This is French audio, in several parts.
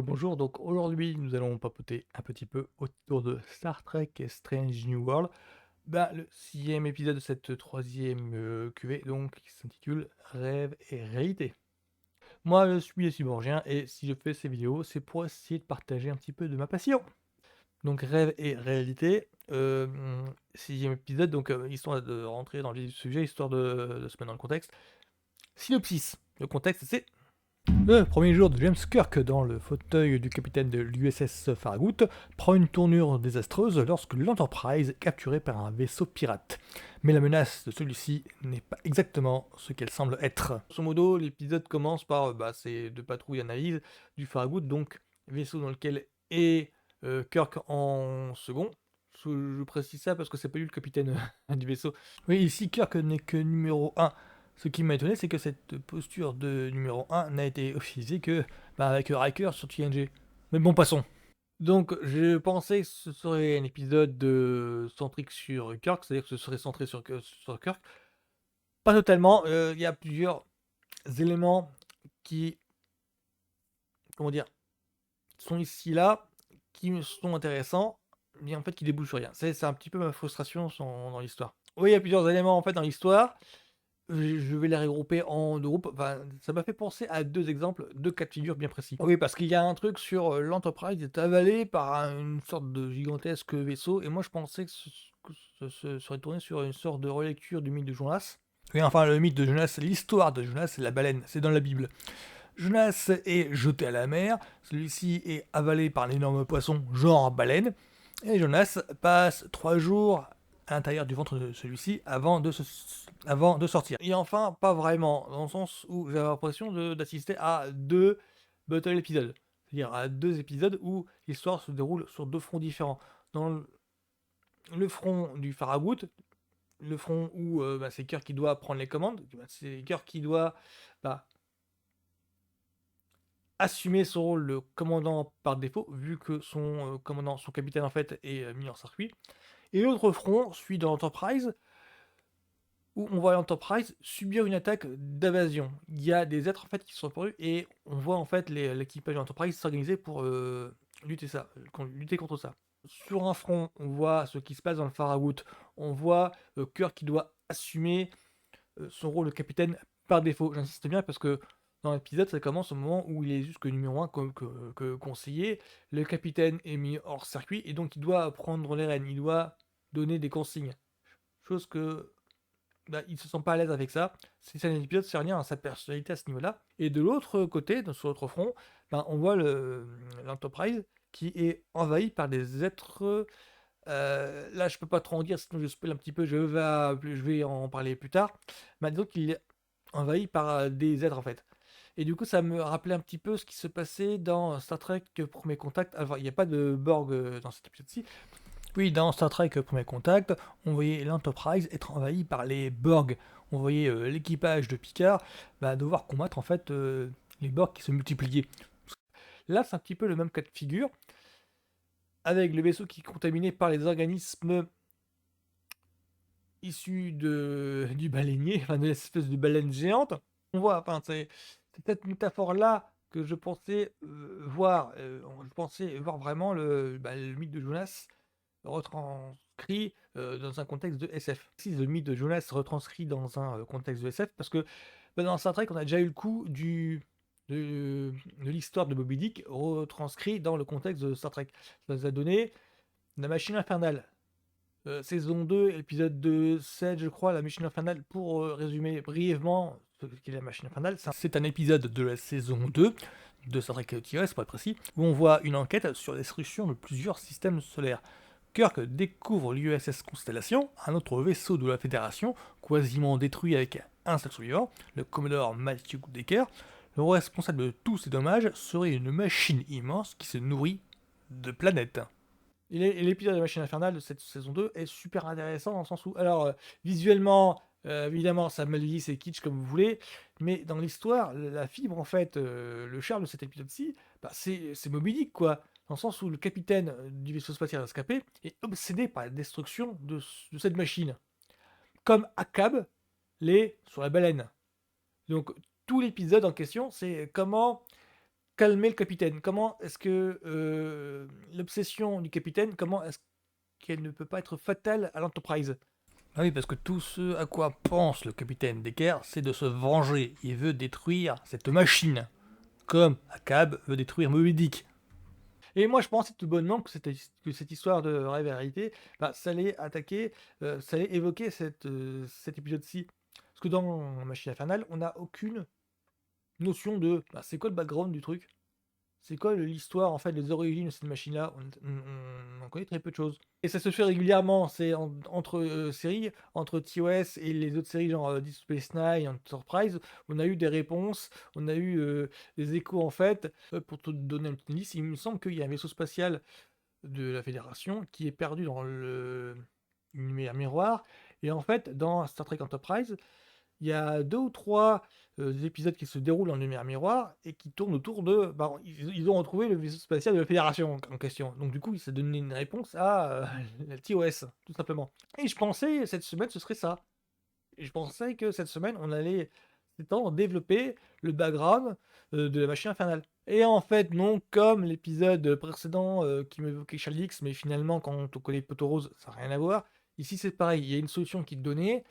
Bonjour, donc aujourd'hui nous allons papoter un petit peu autour de Star Trek et Strange New World. Le sixième épisode de cette troisième QV, donc qui s'intitule Rêve et réalité. Moi je suis cyborgien et si je fais ces vidéos, c'est pour essayer de partager un petit peu de ma passion. Donc rêve et réalité, sixième épisode, donc histoire de rentrer dans le vif du sujet, histoire de se mettre dans le contexte. Synopsis. Le contexte c'est le premier jour de James Kirk dans le fauteuil du capitaine de l'USS Farragut prend une tournure désastreuse lorsque l'Enterprise est capturée par un vaisseau pirate. Mais la menace de celui-ci n'est pas exactement ce qu'elle semble être. Grosso modo, l'épisode commence par ces deux patrouilles analyse du Farragut, donc vaisseau dans lequel est Kirk en second. Je précise ça parce que c'est pas lui le capitaine du vaisseau. Oui, ici Kirk n'est que numéro un. Ce qui m'a étonné, c'est que cette posture de numéro un n'a été officialisée que avec Riker sur TNG. Mais bon, passons. Donc, je pensais que ce serait un épisode centrique sur Kirk, c'est-à-dire que ce serait centré sur Kirk. Pas totalement, il y a plusieurs éléments qui, comment dire, sont ici là, qui me sont intéressants, mais en fait qui débouchent sur rien. C'est un petit peu ma frustration dans l'histoire. Oui, il y a plusieurs éléments en fait dans l'histoire. Je vais les regrouper en 2 groupes. Enfin, ça m'a fait penser à 2 exemples, 2 cas de figure bien précis. Oui, parce qu'il y a un truc sur, l'Enterprise est avalée par une sorte de gigantesque vaisseau et moi je pensais que ce serait tourné sur une sorte de relecture du mythe de Jonas. Oui, enfin le mythe de Jonas, l'histoire de Jonas, c'est la baleine, c'est dans la Bible. Jonas est jeté à la mer, celui-ci est avalé par un énorme poisson, genre baleine, et Jonas passe 3 jours à l'intérieur du ventre de celui-ci avant de sortir. Et enfin, pas vraiment, dans le sens où j'avais l'impression d'assister à 2 battle épisodes. C'est-à-dire à 2 épisodes où l'histoire se déroule sur 2 fronts différents. Dans le front du Farragut, le front où c'est Kirk qui doit prendre les commandes, c'est Kirk qui doit bah, assumer son rôle de commandant par défaut, vu que son commandant, son capitaine en fait, est mis en circuit. Et l'autre front, celui de l'Enterprise, où on voit l'Enterprise subir une attaque d'invasion. Il y a des êtres en fait qui sont apparus et on voit en fait l'équipage de l'Enterprise s'organiser pour lutter contre ça. Sur un front, on voit ce qui se passe dans le Farragut. On voit Kirk qui doit assumer son rôle de capitaine par défaut. J'insiste bien parce que dans l'épisode, ça commence au moment où il est juste que numéro un comme que conseiller. Le capitaine est mis hors circuit et donc il doit prendre les rênes, il doit donner des consignes. Chose que il se sent pas à l'aise avec ça. C'est un épisode, c'est rien à sa personnalité à ce niveau-là. Et de l'autre côté, sur l'autre front, on voit l'Enterprise qui est envahi par des êtres. Là, je peux pas trop en dire, sinon je spoil un petit peu. Je vais en parler plus tard. Disons qu'il est envahi par des êtres en fait. Et du coup, ça me rappelait un petit peu ce qui se passait dans Star Trek Premier Contact. Alors, il n'y a pas de Borg dans cet épisode-ci. Oui, dans Star Trek Premier Contact, on voyait l'Enterprise être envahie par les Borg. On voyait l'équipage de Picard devoir combattre en fait les Borg qui se multipliaient. Là, c'est un petit peu le même cas de figure, avec le vaisseau qui est contaminé par les organismes issus du baleinier, enfin de l'espèce de baleine géante. On voit, c'est cette métaphore-là que je pensais voir vraiment le mythe de Jonas retranscrit dans un contexte de SF. Si le mythe de Jonas retranscrit dans un contexte de SF, parce que dans Star Trek, on a déjà eu le coup de l'histoire de Moby Dick retranscrit dans le contexte de Star Trek. Ça nous a donné la machine infernale. Saison 2, épisode 7, je crois, la machine infernale. Pour résumer brièvement ce qu'est la machine infernale, c'est un épisode de la saison 2 de Star Trek TOS, pour être précis, où on voit une enquête sur la destruction de plusieurs systèmes solaires. Kirk découvre l'USS Constellation, un autre vaisseau de la Fédération, quasiment détruit avec un seul survivant, le Commodore Matthew Decker. Le responsable de tous ces dommages serait une machine immense qui se nourrit de planètes. Et l'épisode de la machine infernale de cette saison 2 est super intéressant dans le sens où, alors, visuellement, évidemment, ça me dit c'est kitsch comme vous voulez, mais dans l'histoire, la fibre, en fait, le charme de cet épisode-ci, c'est Moby Dick, quoi. Dans le sens où le capitaine du vaisseau spatial rescapé est obsédé par la destruction de cette machine. Comme Akab l'est sur la baleine. Donc, tout l'épisode en question, c'est comment calmer le capitaine? Comment est-ce que, l'obsession du capitaine, comment est-ce qu'elle ne peut pas être fatale à l'Enterprise? Ah oui, parce que tout ce à quoi pense le capitaine Decker, c'est de se venger. Il veut détruire cette machine, comme Akab veut détruire Moby Dick. Et moi, je pensais tout bonnement que cette histoire de rêve et réalité, bah, ça allait attaquer, ça allait évoquer cet épisode-ci. Parce que dans Machine Infernale, on n'a aucune notion de, bah, c'est quoi le background du truc? C'est quoi l'histoire, en fait, les origines de cette machine-là? On en connaît très peu de choses. Et ça se fait régulièrement, c'est entre, séries, entre TOS et les autres séries genre, Deep Space Nine, Enterprise, on a eu des réponses, on a eu, des échos en fait. Pour te donner un petit indice, il me semble qu'il y a un vaisseau spatial de la Fédération qui est perdu dans l'univers miroir et en fait, dans Star Trek Enterprise, il y a 2 ou 3 épisodes qui se déroulent en lumière miroir et qui tournent autour de bah, ils ont retrouvé le vaisseau spatial de la Fédération en question. Donc du coup, ça donnait une réponse à, la TOS, tout simplement. Et je pensais cette semaine ce serait ça. Et je pensais que cette semaine, on allait s'étendre, développer le background, de la machine infernale. Et en fait non, comme l'épisode précédent, qui m'évoquait Chaldix, mais finalement quand on connaît Potorose, ça n'a rien à voir. Ici c'est pareil, il y a une solution qui est donnée,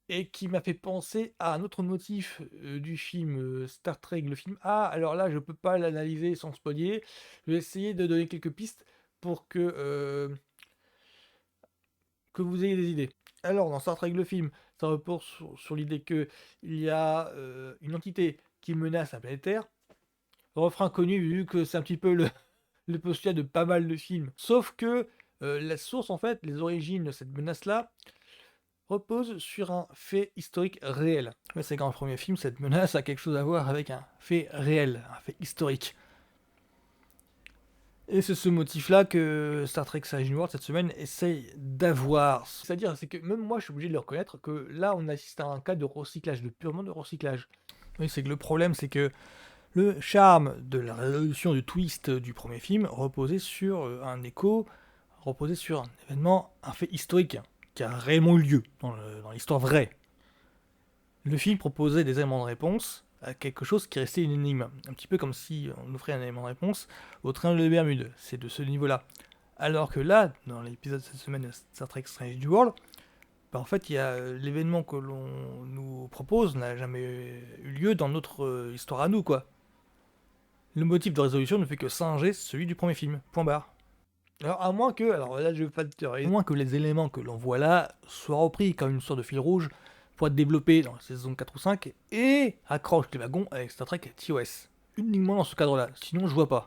et qui m'a fait penser à un autre motif, du film, Star Trek, le film. Ah, alors là, je peux pas l'analyser sans spoiler. Je vais essayer de donner quelques pistes pour que vous ayez des idées. Alors, dans Star Trek, le film, ça repose sur l'idée qu'il y a, une entité qui menace la planète Terre. Refrain connu, vu que c'est un petit peu le le postulat de pas mal de films. Sauf que, la source, en fait, les origines de cette menace-là, repose sur un fait historique réel. Mais c'est qu'en premier film, cette menace a quelque chose à voir avec un fait réel, un fait historique. Et c'est ce motif-là que Star Trek Strange New World cette semaine essaye d'avoir. C'est-à-dire, c'est que même moi, je suis obligé de le reconnaître que là, on assiste à un cas de recyclage, de purement de recyclage. Oui, c'est que le problème, c'est que le charme de la résolution du twist du premier film reposait sur un écho, reposait sur un événement, un fait historique qui a réellement eu lieu dans l'histoire vraie. Le film proposait des éléments de réponse à quelque chose qui restait une énigme. Un petit peu comme si on offrait un élément de réponse au train de Bermude. C'est de ce niveau-là. Alors que là, dans l'épisode de cette semaine de Star Trek Strange New World, bah en fait, il y a l'événement que l'on nous propose n'a jamais eu lieu dans notre histoire à nous, quoi. Le motif de résolution ne fait que singer celui du premier film. Point barre. Alors, à moins que, alors là je vais pas te dire, à moins que les éléments que l'on voit là soient repris comme une sorte de fil rouge pour être développés dans la saison 4 ou 5 et accrochent les wagons avec Star Trek TOS. Uniquement dans ce cadre-là, sinon je vois pas.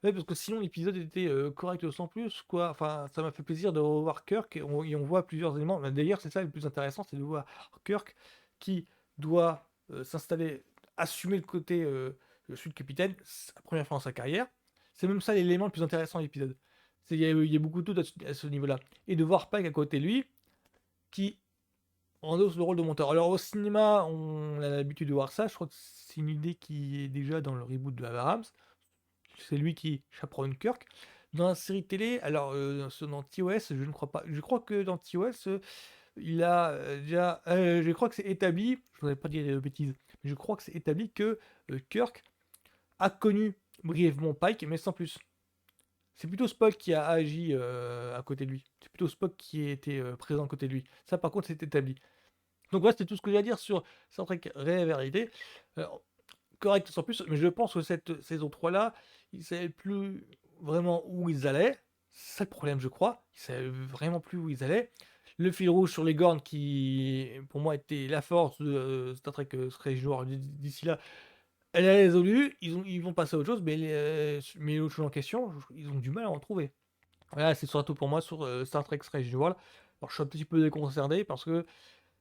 Ouais, parce que sinon l'épisode était correct sans plus, quoi. Enfin, ça m'a fait plaisir de revoir Kirk et on voit plusieurs éléments. Bah, d'ailleurs, c'est ça le plus intéressant, c'est de voir Kirk qui doit s'installer, assumer le côté je suis le capitaine, c'est la première fois dans sa carrière. C'est même ça l'élément le plus intéressant de l'épisode. Il y a beaucoup de tout à ce niveau-là. Et de voir Pike à côté de lui, qui endosse le rôle de monteur. Alors au cinéma, on a l'habitude de voir ça. Je crois que c'est une idée qui est déjà dans le reboot de Abrams. C'est lui qui chaperonne Kirk. Dans la série télé, alors dans TOS, je ne crois pas. Je crois que dans TOS, il a déjà. Je crois que c'est établi. Je voudrais pas dire de bêtises. Mais je crois que c'est établi que Kirk a connu brièvement Pike, mais sans plus. C'est plutôt Spock qui a agi à côté de lui. C'est plutôt Spock qui était présent à côté de lui. Ça, par contre, c'est établi. Donc voilà, c'était tout ce que j'ai à dire sur Star Trek Révérité. Correct sans plus, mais je pense que cette saison 3 là, ils savaient plus vraiment où ils allaient. C'est ça le problème, je crois. Ils savaient vraiment plus où ils allaient. Le fil rouge sur les Gorn, qui pour moi était la force de Star Trek serait joueur d'ici là, elle est résolue. Ils vont passer à autre chose, mais l'autre chose en question, ils ont du mal à en trouver. Voilà, c'est surtout pour moi sur Star Trek Strange New World. Alors je suis un petit peu déconcerté parce que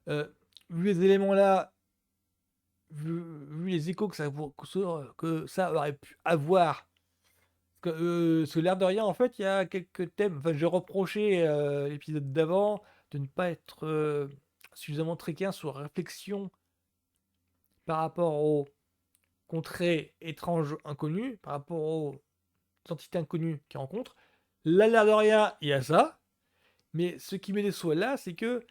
euh, vu les éléments là, vu les échos que ça aurait pu avoir, parce que l'air de rien, en fait, il y a quelques thèmes. Enfin, j'ai reproché l'épisode d'avant de ne pas être suffisamment trekien sur réflexion par rapport aux contrées étranges inconnues, par rapport aux entités inconnues qu'ils rencontrent. Là, l'air de rien, il y a ça. Mais ce qui me déçoit là, c'est que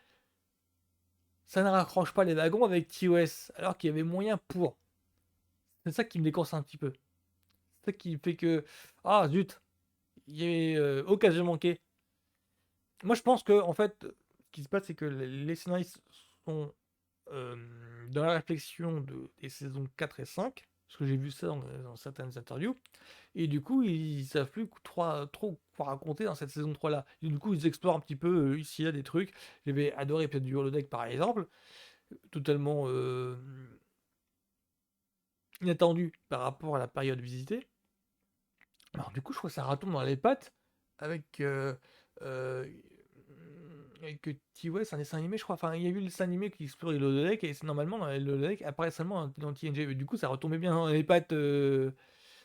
ça ne raccroche pas les wagons avec TOS, alors qu'il y avait moyen pour. C'est ça qui me déconse un petit peu. C'est ça qui fait que: «Ah zut, il y avait, occasion manquée». Moi, je pense que en fait, ce qui se passe, c'est que les scénaristes sont, dans la réflexion des saisons 4 et 5, parce que j'ai vu ça dans certaines interviews, et du coup, ils savent plus trop quoi raconter dans cette saison 3 là. Et du coup, ils explorent un petit peu, ici et là des trucs. J'avais adoré l'épisode du holodeck par exemple, totalement, inattendu par rapport à la période visitée. Alors du coup, je crois que ça retombe dans les pattes avec, heu, avec, T-West, c'est un dessin animé je crois. Enfin, il y a eu le dessin animé qui explorait le holodeck et c'est normalement dans le holodeck apparaît seulement dans TNG. Mais du coup, ça retombait bien dans les pattes,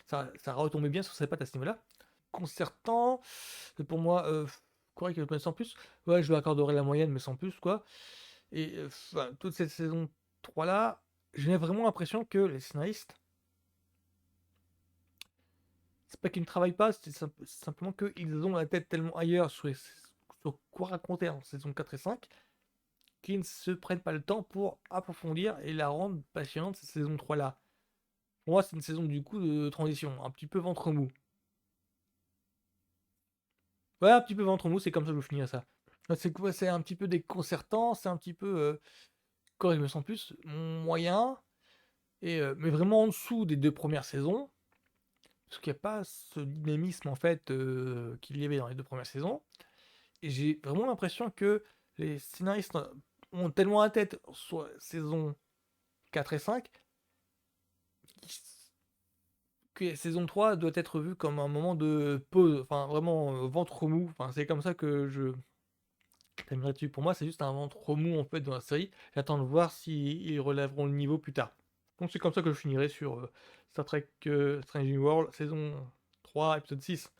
ça retombait bien sur ses pattes à ce niveau-là. Concertant, pour moi, correct, mais sans plus. Ouais, je lui accorderais la moyenne, mais sans plus, quoi. Et enfin, toute cette saison 3 là, j'ai vraiment l'impression que les scénaristes, c'est pas qu'ils ne travaillent pas, c'est simplement qu'ils ont la tête tellement ailleurs sur quoi raconter en saison 4 et 5, qu'ils ne se prennent pas le temps pour approfondir et la rendre passionnante, cette saison 3 là. Pour moi, c'est une saison du coup de transition, un petit peu ventre mou. Ouais, un petit peu ventre mou, c'est comme ça que je finirais ça. C'est quoi? C'est un petit peu déconcertant, c'est un petit peu, quand il me sens plus moyen, et mais vraiment en dessous des 2 premières saisons, parce qu'il y a pas ce dynamisme en fait, qu'il y avait dans les 2 premières saisons. Et j'ai vraiment l'impression que les scénaristes ont tellement la tête sur la saison 4 et 5 que la saison 3 doit être vue comme un moment de pause, enfin vraiment, ventre mou. Enfin, c'est comme ça que je terminerai dessus. Pour moi, c'est juste un ventre mou en fait dans la série. J'attends de voir s'ils relèveront le niveau plus tard. Donc c'est comme ça que je finirai sur, Star Trek, Strange New World, saison 3, épisode 6.